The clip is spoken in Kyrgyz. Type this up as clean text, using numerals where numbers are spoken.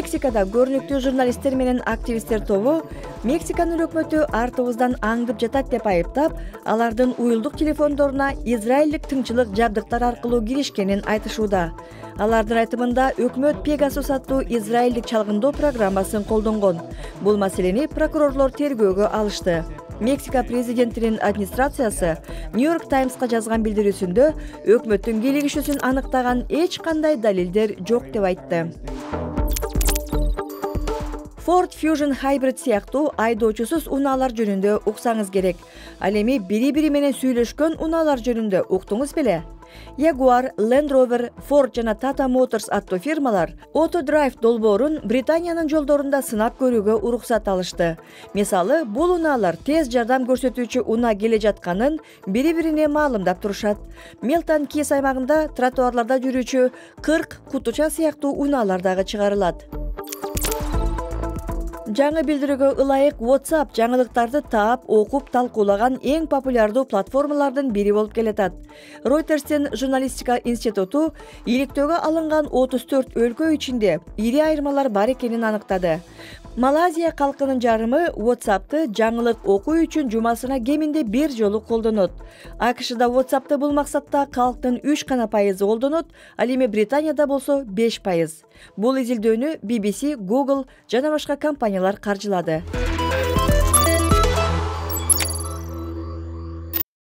Мексикада көрүнүктүү журналисттер менен активисттер тобу Мексиканын өкмөтү артыбыздан аңдып жатат деп айыптап, алардын уюлдук телефондоруна израилдик тыңчылык жабдыктар аркылуу киришкенин айтышууда. Алардын айтымында өкмөт Pegasus аттуу израилдик чалгындоо программасын колдонгон. Бул маселени прокурорлор тергөөгө алышты. Мексика президентинин администрациясы Нью-Йорк Таймска жазган билдирүүсүндө өкмөттүн кийлигишүүсүн аныктаган эч кандай далилдер жок деп айтты. Ford Fusion Hybrid сыяктуу айдоочусуз унаалар жөнүндө уксаңыз керек. Ал эми бири-бири менен сүйлөшкөн унаалар жөнүндө уктуңуз беле? Jaguar, Land Rover, Ford жана Tata Motors аттуу фирмалар Auto Drive долбоорун Британиянын жолдорунда сынап көрүүгө уруксат алышты. Мисалы, бул унаалар тез жардам көрсөтүүчү унаа келе жатканын бири-бирине маалымдап турушат. Милтон Кейс аймагында тротуарларда жүрүүчү 40 кутуча сыяктуу унаалар дагы чыгарылат. Жаңы билдирүүгө ылайык WhatsApp жаңылыктарды таап, окуп, талкуулаган эң популярдуу платформалардын бири болуп келатат. Reuters'тин журналистика институту иликтөөгө алынган 34 өлкө ичинде ири айырмалар бар экенин аныктады. Малайзия калкынын жарымы WhatsApp'ты жаңылык окуу үчүн жумасына кеминде бир жолу колдонот. АКШда WhatsApp'ты бул максатта калктын 3% колдонот, ал эми Британияда болсо 5%. Бул изилдөөнү BBC, Google жана башка компаниялар каржылады.